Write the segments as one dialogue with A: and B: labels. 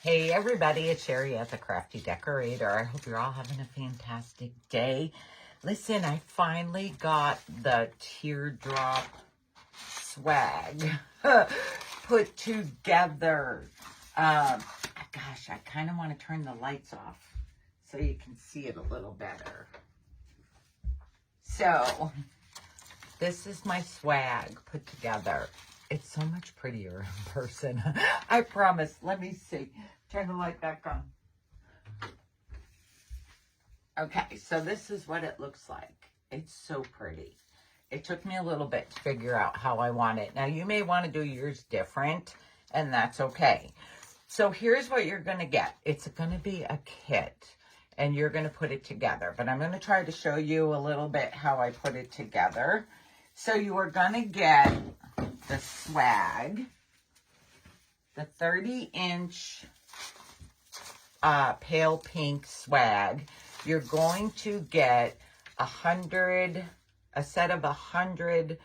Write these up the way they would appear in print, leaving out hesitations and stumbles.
A: Hey everybody, it's Sherry at the Crafty Decorator. I hope you're all having a fantastic day. Listen, I finally got the teardrop swag put together. Gosh, I kind of want to turn the lights off so you can see it a little better. So, this is my swag put together. It's so much prettier in person. I promise. Let me see. Turn the light back on. Okay, so this is what it looks like. It's so pretty. It took me a little bit to figure out how I want it. Now, you may want to do yours different, and that's okay. So here's what you're going to get. It's going to be a kit, and you're going to put it together. But I'm going to try to show you a little bit how I put it together. So you are going to get the swag, the 30-inch pale pink swag. You're going to get a set of 100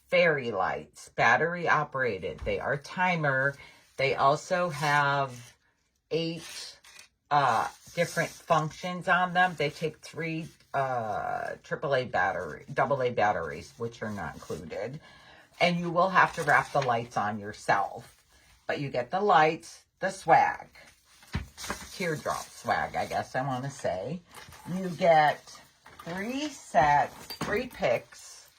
A: fairy lights, battery operated. They are timer. They also have 8 different functions on them. They take 3 AA batteries, which are not included. And you will have to wrap the lights on yourself. But you get the lights, the swag, teardrop swag, I guess I want to say. You get 3 picks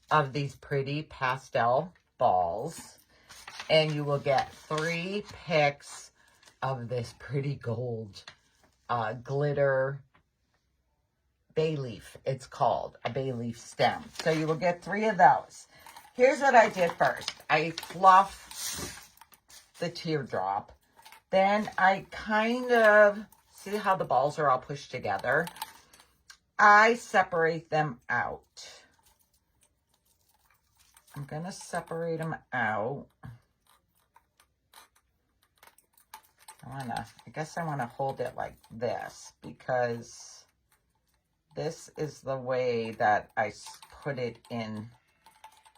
A: of these pretty pastel balls. And you will get 3 picks of this pretty gold glitter bay leaf. It's called a bay leaf stem. So you will get 3 of those. Here's what I did first. I fluff the teardrop. Then I kind of, see how the balls are all pushed together? I separate them out. I'm going to separate them out. I guess I want to hold it like this because this is the way that I put it in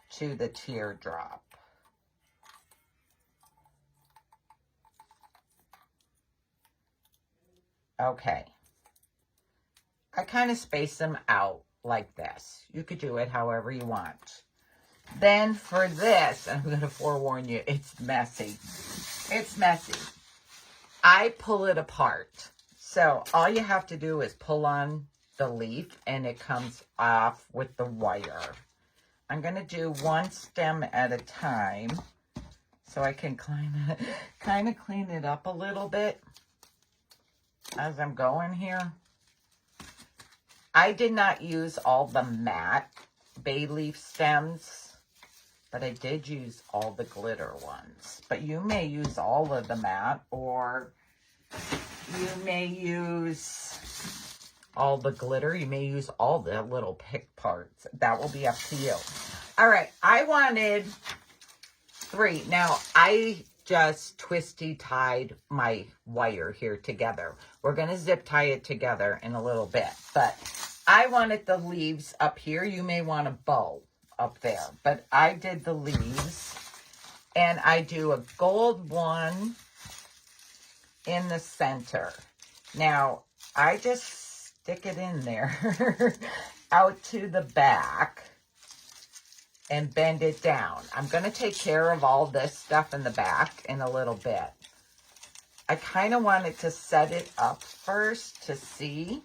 A: to the teardrop. Okay. I kind of space them out like this. You could do it however you want. Then for this, I'm going to forewarn you, it's messy. It's messy. I pull it apart. So all you have to do is pull on the leaf and it comes off with the wire. I'm going to do one stem at a time so I can kind of clean it up a little bit as I'm going here. I did not use all the matte bay leaf stems, but I did use all the glitter ones. But you may use all of the matte, or you may use all the glitter. You may use all the little pick parts. That will be up to you. All right, I wanted 3. Now, I just twisty tied my wire here together. We're going to zip tie it together in a little bit, but I wanted the leaves up here. You may want a bow up there, but I did the leaves, and I do a gold one in the center. Now, I just stick it in there out to the back and bend it down. I'm going to take care of all this stuff in the back in a little bit. I kind of wanted to set it up first to see.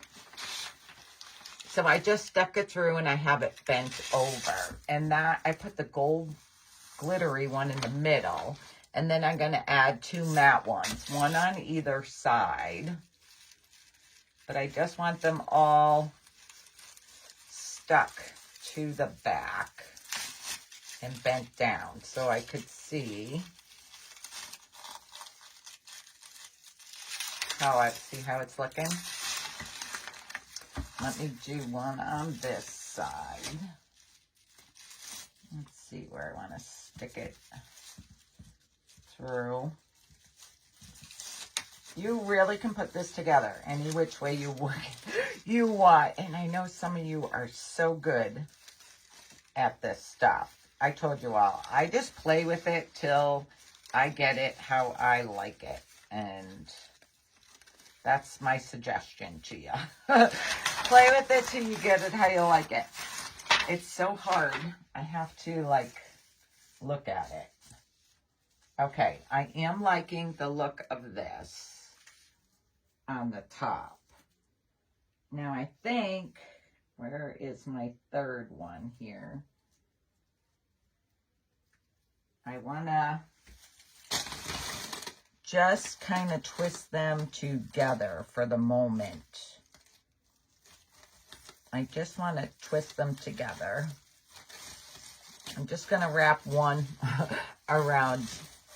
A: So I just stuck it through and I have it bent over. And that, I put the gold glittery one in the middle. And then I'm going to add 2 matte ones, one on either side. But I just want them all stuck to the back and bent down so I could see how it's looking. Let me do one on this side. Let's see where I want to stick it through. You really can put this together any which way you want. And I know some of you are so good at this stuff. I told you all, I just play with it till I get it how I like it. And that's my suggestion to you. Play with it till you get it how you like it. It's so hard. I have to, like, look at it. Okay, I am liking the look of this on the top. Now, I think, where is my third one here? I want to just kind of twist them together for the moment. I just want to twist them together. I'm just going to wrap one around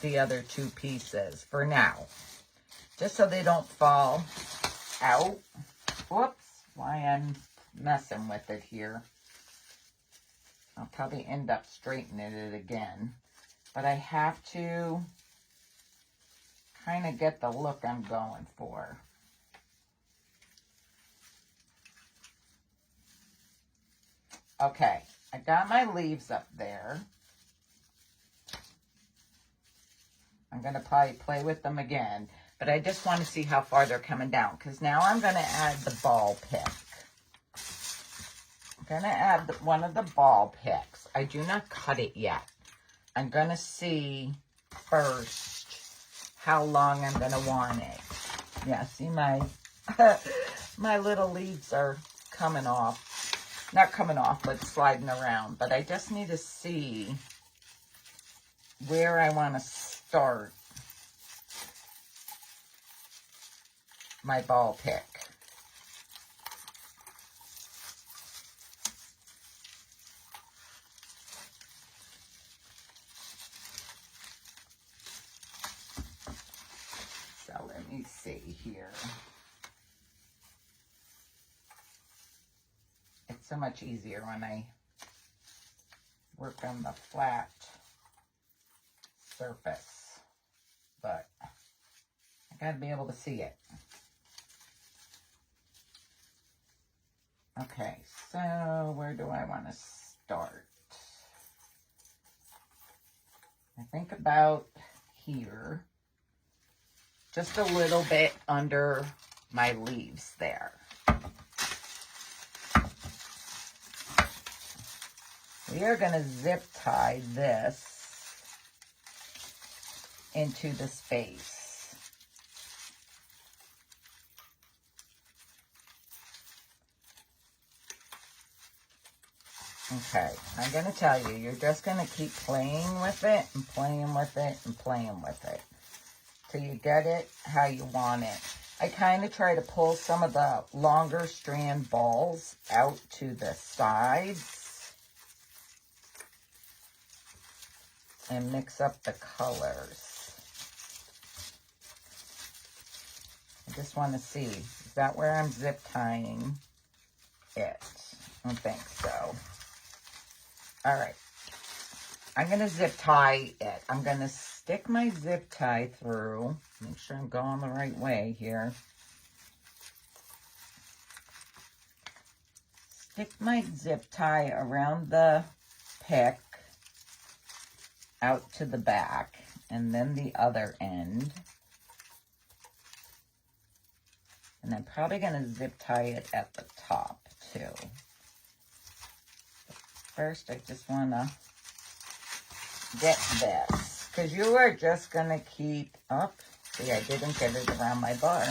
A: the other two pieces for now, just so they don't fall out. Whoops, why I'm messing with it here. I'll probably end up straightening it again, but I have to kind of get the look I'm going for. Okay, I got my leaves up there. I'm going to probably play with them again, but I just want to see how far they're coming down, because now I'm going to add the ball pick. I'm going to add one of the ball picks. I do not cut it yet. I'm going to see first how long I'm going to want it. Yeah, see my, my little leaves are coming off. Not coming off, but sliding around. But I just need to see where I want to start my ball pick. So let me see here. It's so much easier when I work on the flat surface, but I gotta be able to see it. Okay, so where do I want to start? I think about here, just a little bit under my leaves there. We are going to zip tie this into the space. Okay, I'm going to tell you, you're just going to keep playing with it and playing with it and playing with it till you get it how you want it. I kind of try to pull some of the longer strand balls out to the sides and mix up the colors. I just want to see, is that where I'm zip tying it? I don't think so. All right. I'm going to zip tie it. I'm going to stick my zip tie through. Make sure I'm going the right way here. Stick my zip tie around the pick out to the back, and then the other end. And I'm probably going to zip tie it at the top too. First, I just want to get this, because you are just going to keep up. See, I didn't get it around my bar.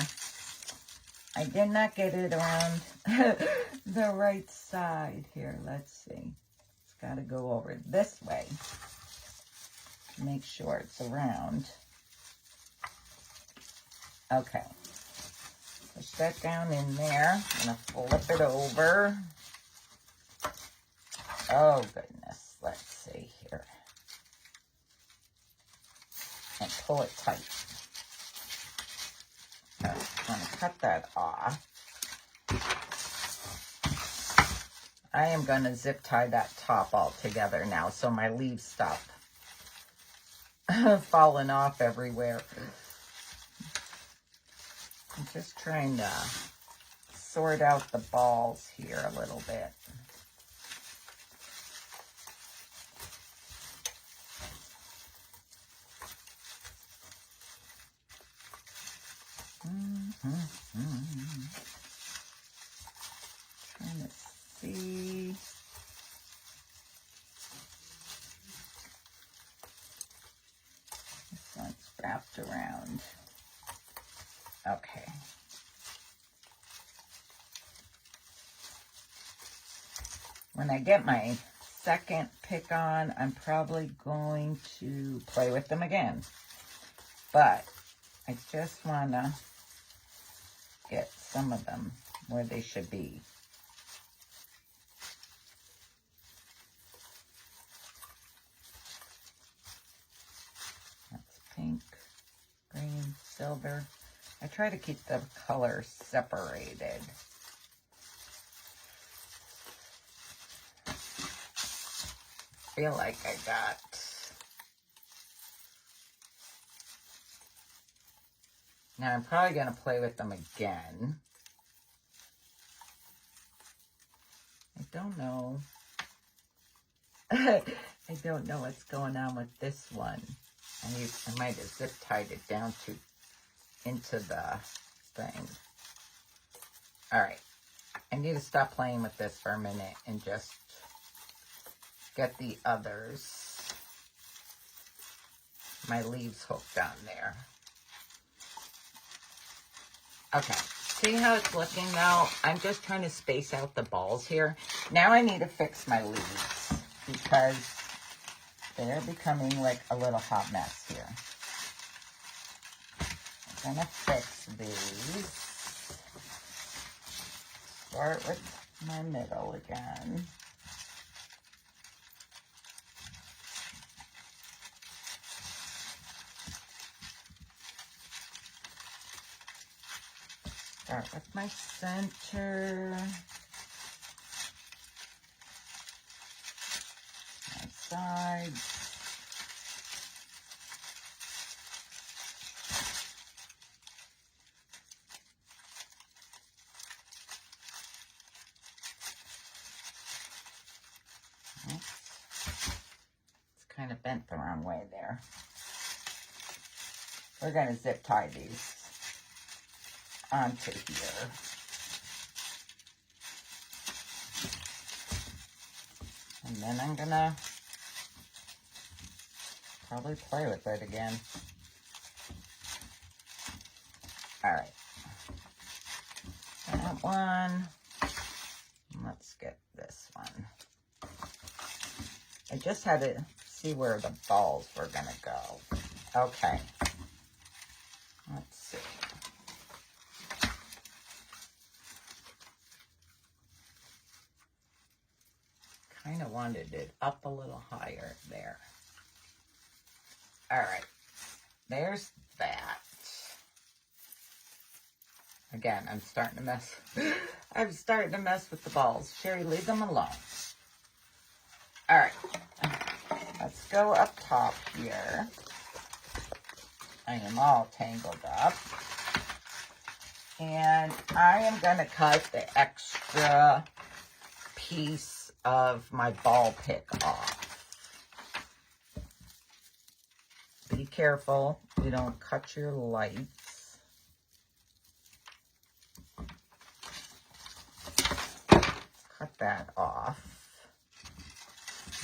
A: I did not get it around the right side here. Let's see. It's got to go over this way. Make sure it's around. Okay. Push that down in there. I'm going to flip it over. Oh, goodness. Let's see here. And pull it tight. Okay, I'm going to cut that off. I am going to zip tie that top all together now so my leaves stop falling off everywhere. I'm just trying to sort out the balls here a little bit. Trying to see. This one's wrapped around. Okay. When I get my second pick on, I'm probably going to play with them again. But I just want to get some of them where they should be. That's pink, green, silver. I try to keep the colors separated. Feel like I got now I'm probably going to play with them again. I don't know. I don't know what's going on with this one. I might have zip tied it down into the thing. All right. I need to stop playing with this for a minute and just get the others, my leaves hooked on there. Okay, see how it's looking now? I'm just trying to space out the balls here. Now I need to fix my leaves because they're becoming like a little hot mess here. I'm gonna fix these. Start with my middle again. Start with my center, my sides, it's kind of bent the wrong way there. We're going to zip tie these onto here. And then I'm gonna probably play with it again. All right. That one. Let's get this one. I just had to see where the balls were gonna go. Okay. Let's see. Kind of wanted it up a little higher there. All right, there's that. Again, I'm starting to mess. I'm starting to mess with the balls. Sherry, leave them alone. All right, let's go up top here. I am all tangled up. And I am going to cut the extra piece of my ball pick off. Be careful you don't cut your lights. Cut that off.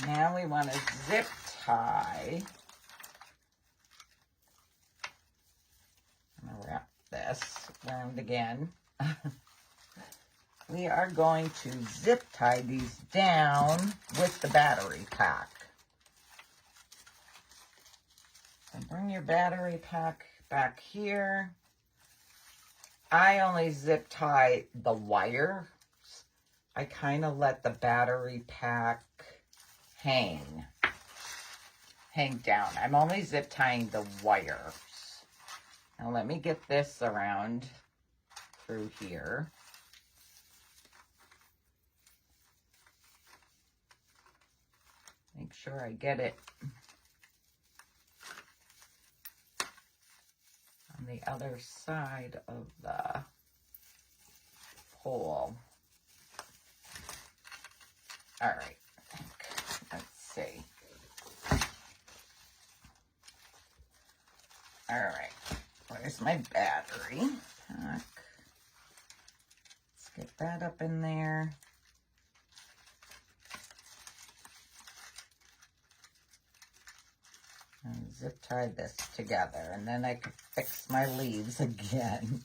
A: Now we want to zip tie. I'm going to wrap this around again. We are going to zip tie these down with the battery pack. And bring your battery pack back here. I only zip tie the wires. I kind of let the battery pack hang down. I'm only zip tying the wires. Now let me get this around through here. Make sure I get it on the other side of the pole. All right, let's see. All right, where's my battery pack? back. Let's get that up in there. And zip tie this together, and then I could fix my leaves again.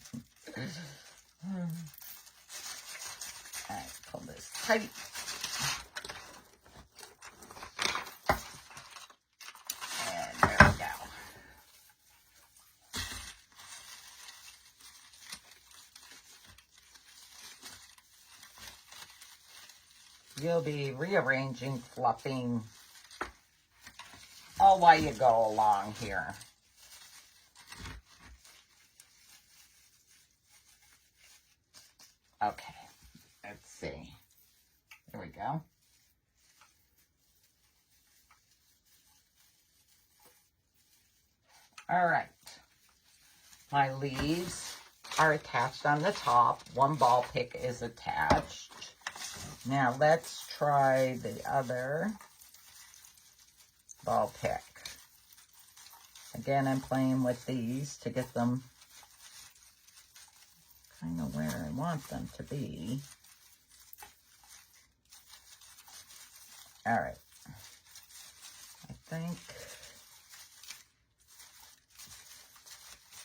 A: Alright, pull this tight. And there we go. You'll be rearranging, fluffing, all while you go along here. Okay, let's see. There we go. All right. My leaves are attached on the top. One ball pick is attached. Now let's try the other ball pick. Again, I'm playing with these to get them kind of where I want them to be. All right. I think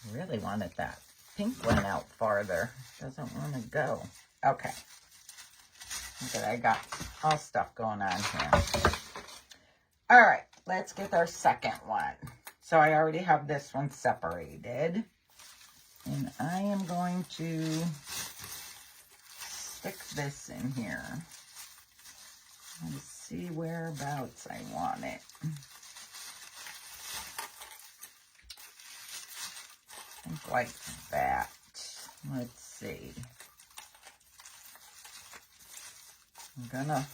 A: I really wanted that pink one out farther. Doesn't want to go. Okay. Look at, I got all stuff going on here. All right, let's get our second one. So I already have this one separated. And I am going to stick this in here and see whereabouts I want it. I think like that. Let's see. I'm gonna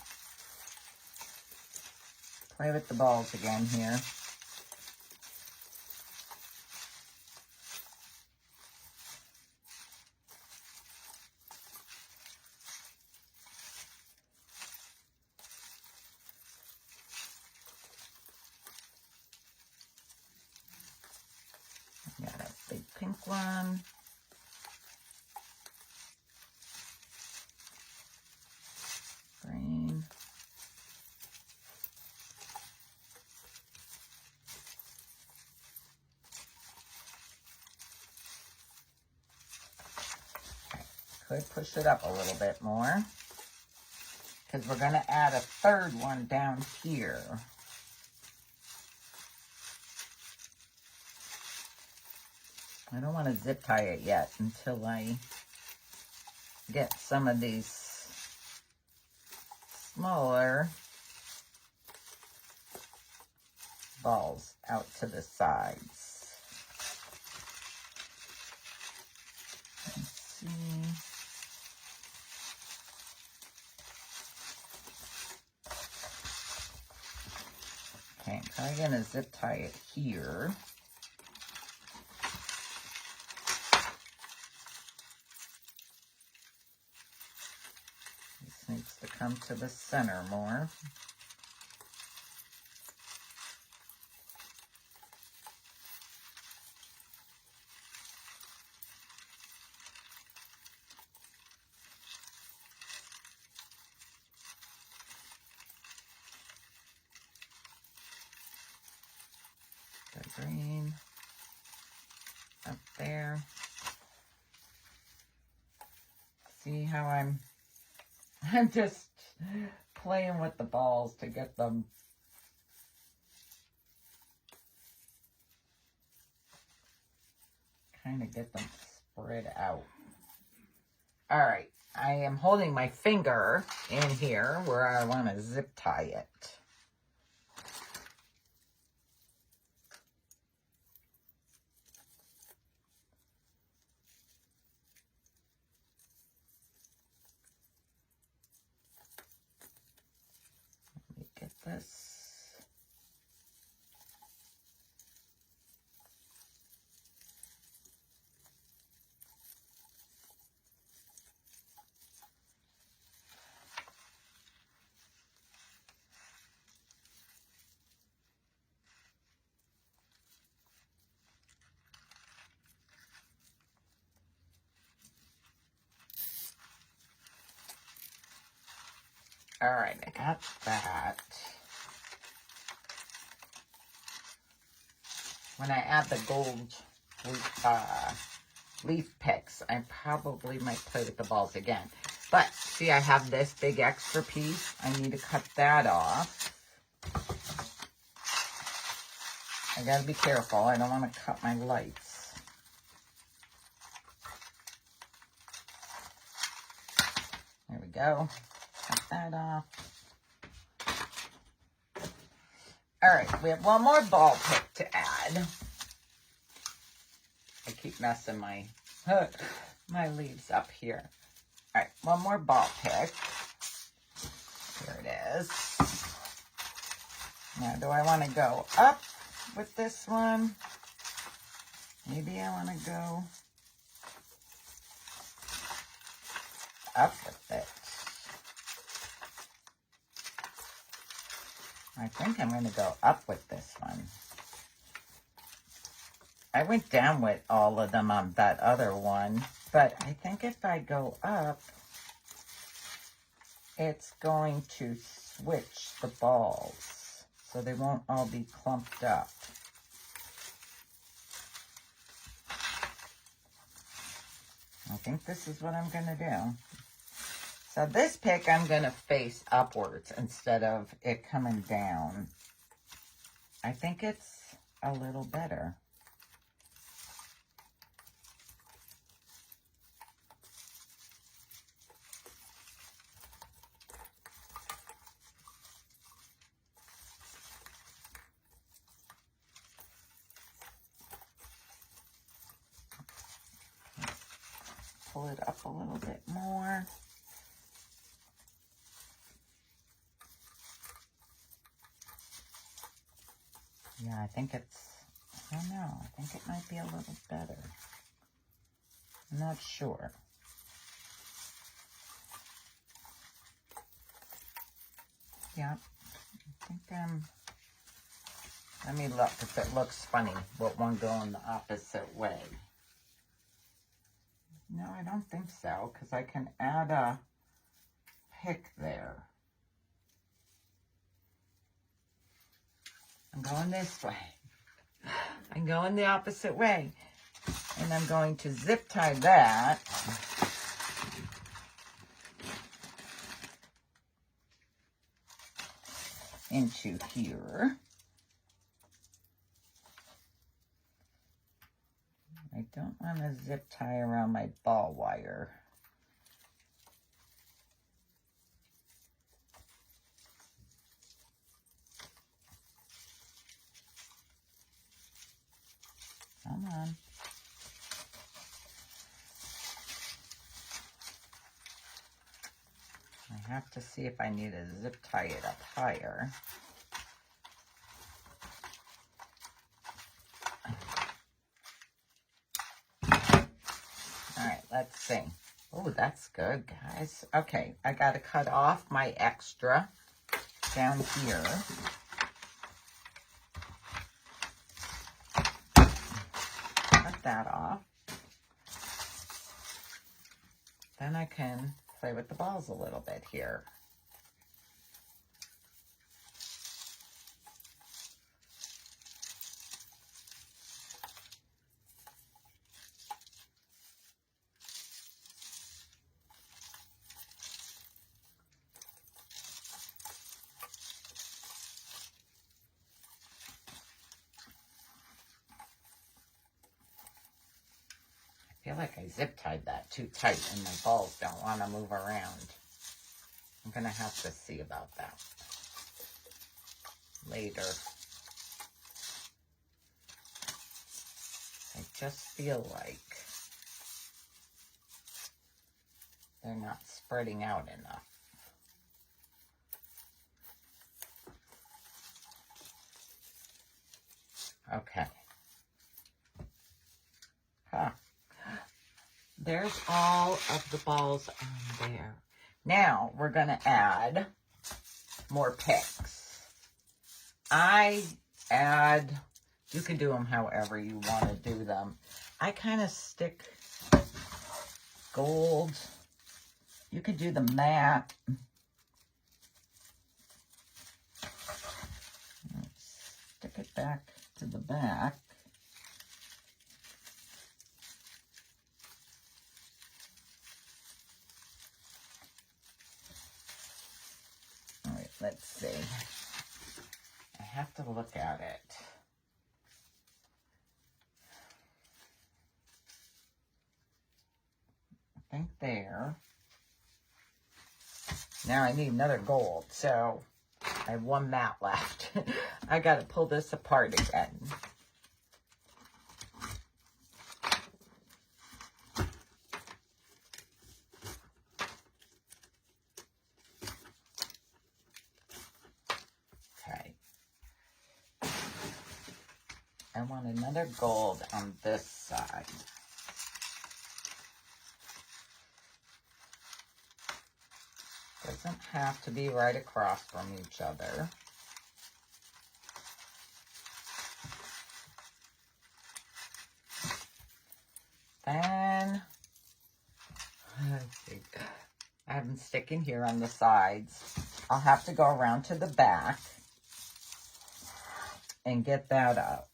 A: play with the balls again here. Got a big pink one. Green. Okay. Could push it up a little bit more because we're going to add a third one down here. I don't want to zip tie it yet until I get some of these smaller balls out to the sides. Let's see. Okay, I'm probably going to zip tie it here. Needs to come to the center more. The green up there. See how I'm just playing with the balls to get them spread out. All right, I am holding my finger in here where I want to zip tie it. Get this. All right, I got that. When I add the gold leaf picks, I probably might play with the balls again. But see, I have this big extra piece. I need to cut that off. I gotta be careful. I don't want to cut my lights. There we go. Cut that off. All right, we have one more ball pick to add. I keep messing my leaves up here. All right, one more ball pick. Here it is. Now, do I want to go up with this one? Maybe I want to go up with it. I think I'm going to go up with this one. I went down with all of them on that other one, but I think if I go up, it's going to switch the balls, so they won't all be clumped up. I think this is what I'm going to do. So this pick, I'm going to face upwards instead of it coming down. I think it's a little better. Pull it up a little bit more. Yeah, I think it's, I don't know, I think it might be a little better. I'm not sure. Yeah, I think let me look if it looks funny, with one going the opposite way. No, I don't think so, because I can add a pick there. I'm going this way. I'm going the opposite way. And I'm going to zip tie that. Into here. I don't want to zip tie around my ball wire. Come on. I have to see if I need to zip tie it up higher. All right, let's see. Oh, that's good, guys. Okay, I got to cut off my extra down here. Cut that off. Then I can play with the balls a little bit here. I feel like I zip tied that too tight and my balls don't want to move around. I'm going to have to see about that later. I just feel like they're not spreading out enough. Okay. Huh. There's all of the balls on there. Now we're going to add more picks. I add, you can do them however you want to do them. I kind of stick gold. You could do the matte. back to the back. All right, let's see. I have to look at it. I think there. Now I need another gold, so I have one mat left. I got to pull this apart again. Okay. I want another gold on this side. Doesn't have to be right across from each other. Then, I have them sticking here on the sides. I'll have to go around to the back and get that up,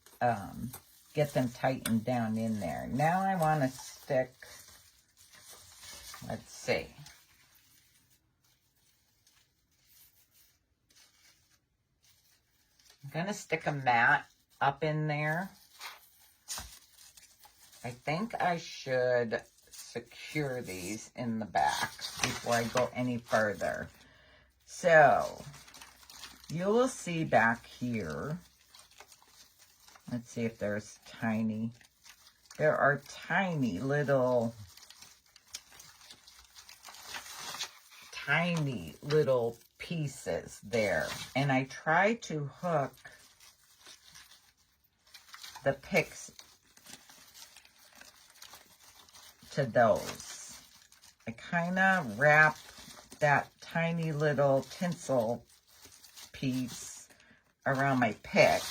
A: get them tightened down in there. Now I want to stick, let's see. I'm going to stick a mat up in there. I think I should secure these in the back before I go any further. So, you will see back here, let's see if there's there are tiny little pieces there. And I try to hook the picks to those. I kind of wrap that tiny little tinsel piece around my pick,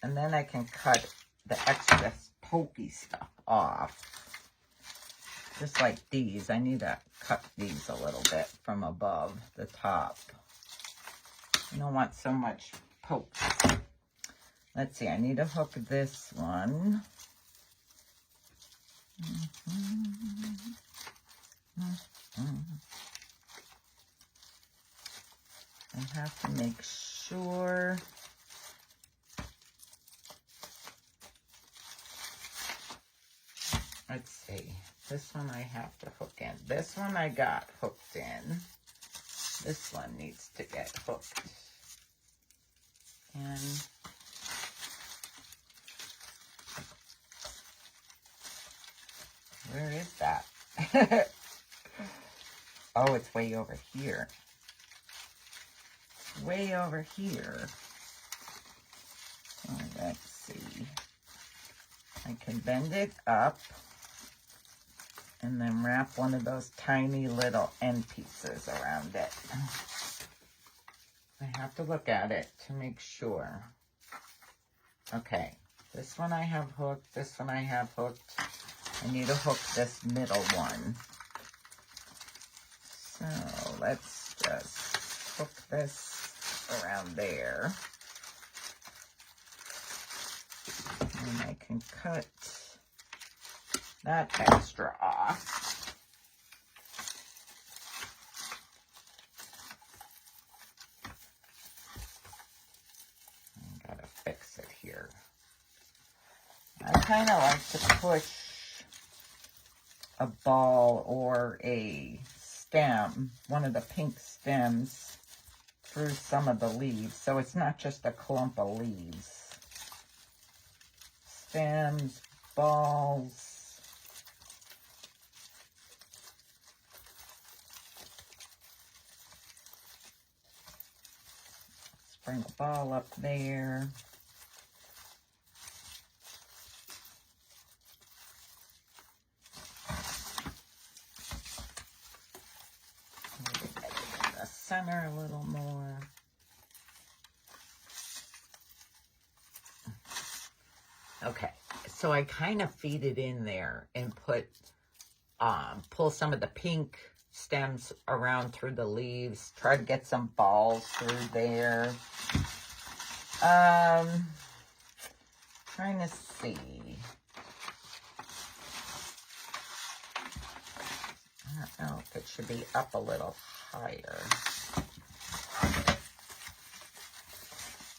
A: and then I can cut the extra pokey stuff off. Just like these. I need to cut these a little bit from above the top. I don't want so much poke. Let's see, I need to hook this one. I have to make sure let's see. This one I have to hook in. This one I got hooked in. This one needs to get hooked in. Where is that? Oh, it's way over here. It's way over here. So let's see. I can bend it up and then wrap one of those tiny little end pieces around it. I have to look at it to make sure. Okay, this one I have hooked, this one I have hooked. I need to hook this middle one. So let's just hook this around there. And I can cut that extra off. I gotta fix it here. I kind of like to push a ball or a stem, one of the pink stems, through some of the leaves, so it's not just a clump of leaves. Stems, balls. Bring a ball up there. Maybe get it in the center a little more. Okay, so I kind of feed it in there and pull some of the pink stems around through the leaves. Try to get some balls through there. Trying to see. I don't know if it should be up a little higher.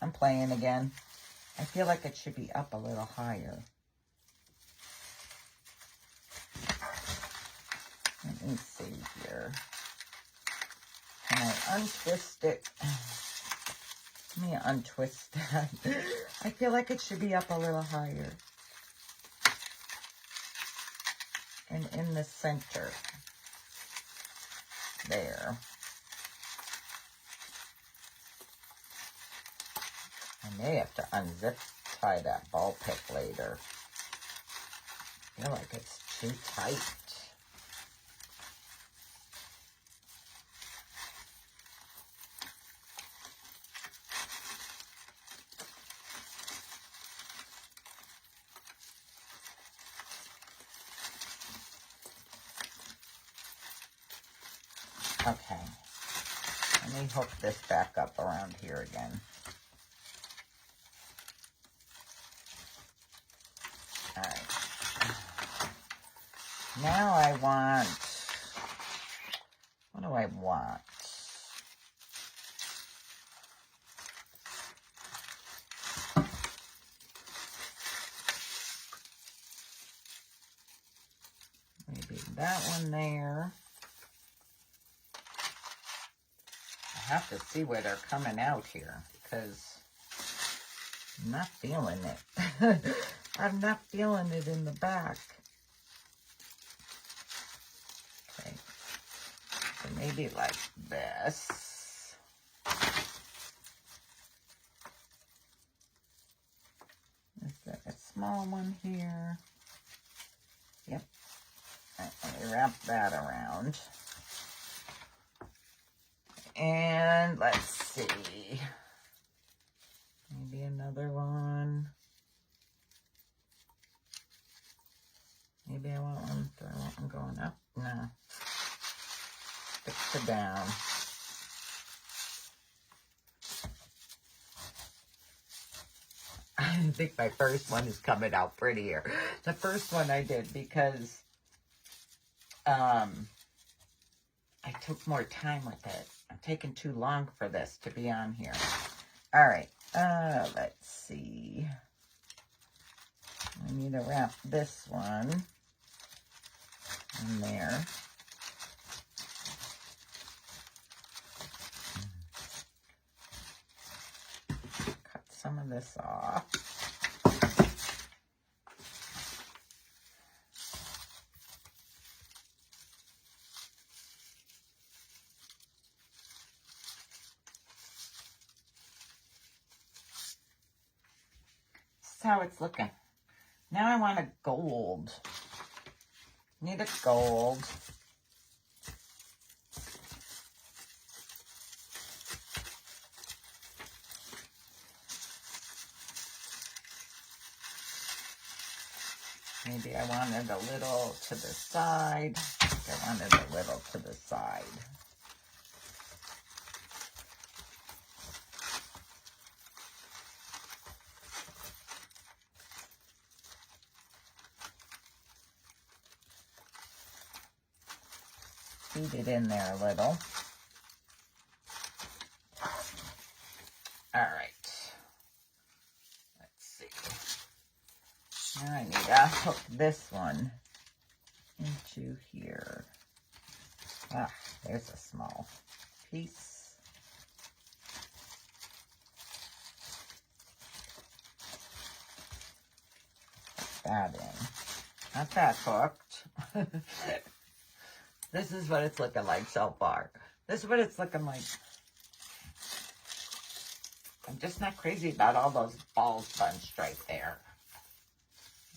A: I'm playing again. I feel like it should be up a little higher. Let me see here. Can I untwist it? Let me untwist that. I feel like it should be up a little higher. And in the center. There. I may have to unzip tie that ball pick later. I feel like it's too tight. Okay, let me hook this back up around here again. All right. Now I want, what do I want? Maybe that one there. I have to see where they're coming out here because I'm not feeling it. I'm not feeling it in the back. Okay, so maybe like this. Is there a small one here? Yep. All right, let me wrap that around. And let's see. Maybe another one. Maybe I want one. Do I want one going up? No. Stick to down. I think my first one is coming out prettier. The first one I did because I took more time with it. I'm taking too long for this to be on here. All right. Let's see. I need to wrap this one in there. Cut some of this off. How it's looking. Now I want a gold. Need a gold. Maybe I wanted a little to the side. I think I wanted a little to the side. Feed it in there a little. All right. Let's see. Now I need to hook this one into here. Ah, there's a small piece. Put that in. Not that hooked. This is what it's looking like so far. This is what it's looking like. I'm just not crazy about all those balls bunched right there.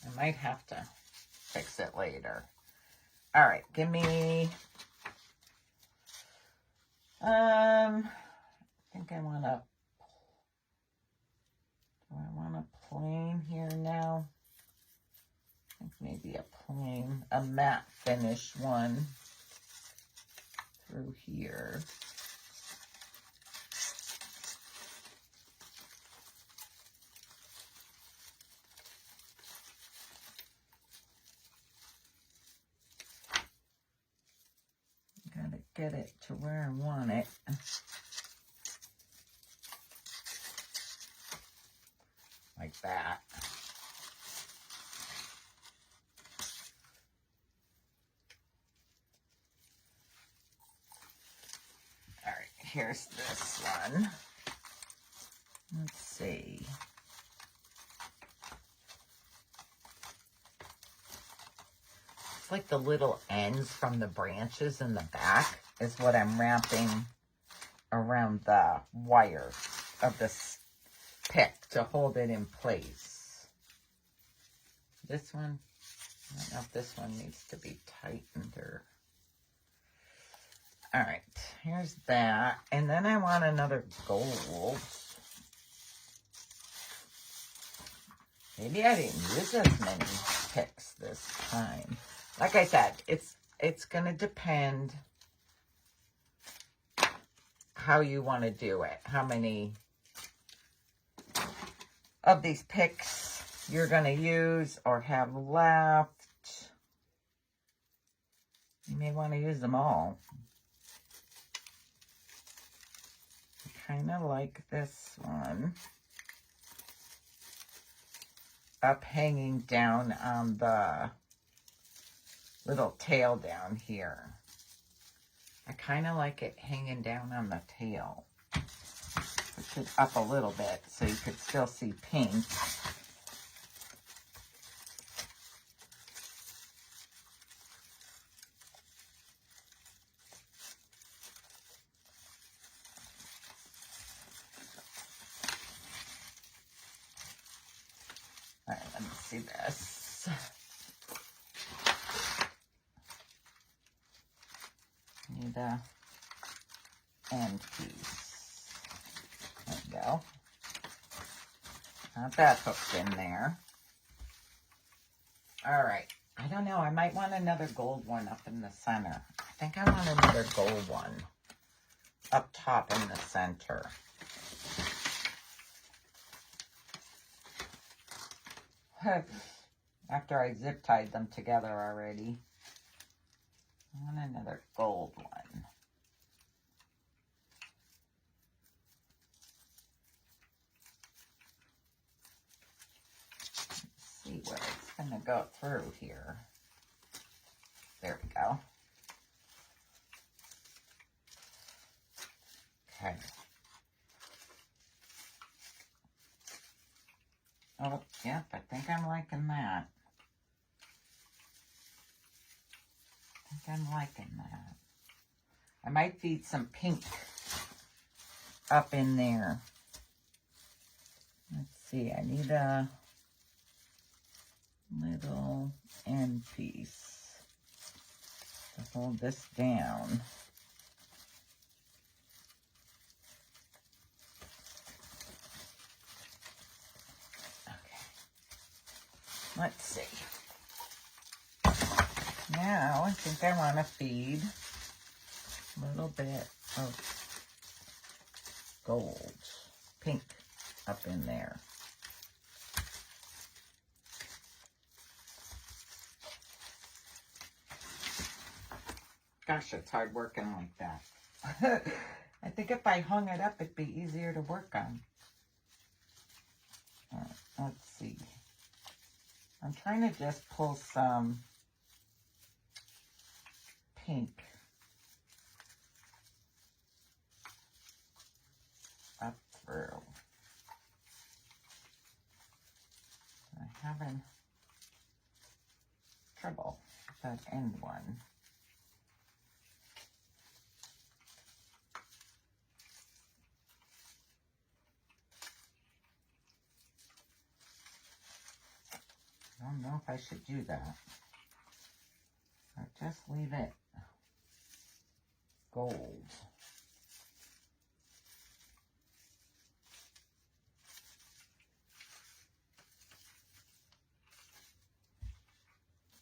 A: I might have to fix it later. All right, give me, I think I want to, do I want a plain here now? I think maybe a plain, a matte finish one through here. get it to where I want it. Like that. All right, here's this one. Let's see. It's like the little ends from the branches in the back is what I'm wrapping around the wire of this pick to hold it in place. This one, I don't know if this one needs to be tightened or... All right, here's that. And then I want another gold. Maybe I didn't use as many picks this time. Like I said, it's going to depend how you want to do it. How many of these picks you're going to use or have left. You may want to use them all. I kind of like this one. Up hanging down on the little tail down here. I kind of like it hanging down on the tail. Push it up a little bit so you could still see pink. All right, let me see this. Need a end piece. There we go. Got that hooked in there. All right. I don't know. I might want another gold one up in the center. I think I want another gold one up top in the center. After I zip tied them together already. I want another gold one. Let's see where it's going to go through here. There we go. Okay. Oh, yep, I think I'm liking that. I'm liking that. I might feed some pink up in there. Let's see, I need a little end piece to hold this down. Okay. Let's see. Now, I think I want to feed a little bit of gold, pink, up in there. Gosh, it's hard working like that. I think if I hung it up, it'd be easier to work on. All right, let's see. I'm trying to just pull some pink up through. I'm having trouble with that end one. I don't know if I should do that. Or just leave it gold.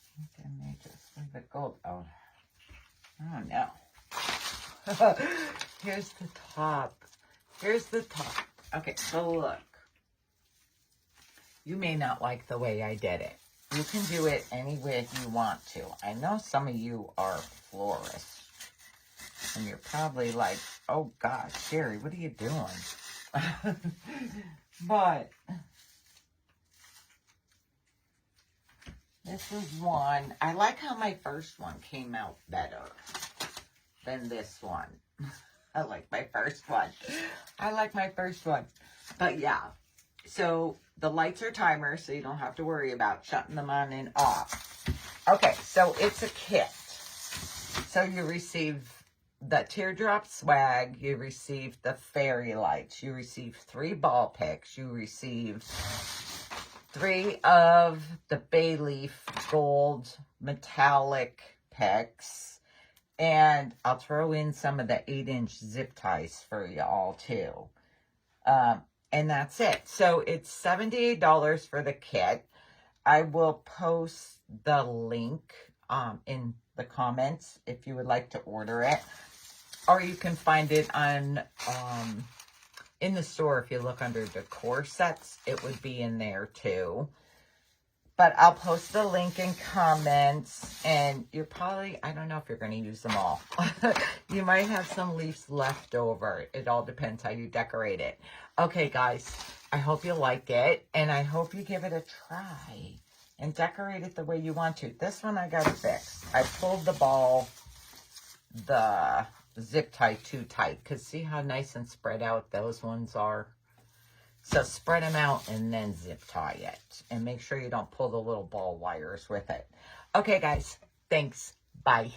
A: I think I may just leave it gold. Oh no. Here's the top. Here's the top. Okay, so look. You may not like the way I did it. You can do it any way you want to. I know some of you are florists. And you're probably like, oh gosh, Sherry, what are you doing? But this is one. I like how my first one came out better than this one. I like my first one. I like my first one. But yeah, so the lights are timers, so you don't have to worry about shutting them on and off. Okay, so it's a kit. So you receive the teardrop swag, you receive the fairy lights, you receive 3 ball picks, you receive 3 of the bay leaf gold metallic picks, and I'll throw in some of the 8-inch zip ties for y'all too. And that's it. So it's $78 for the kit. I will post the link in the comments if you would like to order it. Or you can find it on in the store. If you look under decor sets, it would be in there too. But I'll post the link in comments, and you're probably, I don't know if you're going to use them all. You might have some leaves left over. It all depends how you decorate it. Okay, guys, I hope you like it, and I hope you give it a try and decorate it the way you want to. This one I got to fix. I pulled the zip tie too tight, because see how nice and spread out those ones are? So spread them out and then zip tie it. And make sure you don't pull the little ball wires with it. Okay, guys. Thanks. Bye.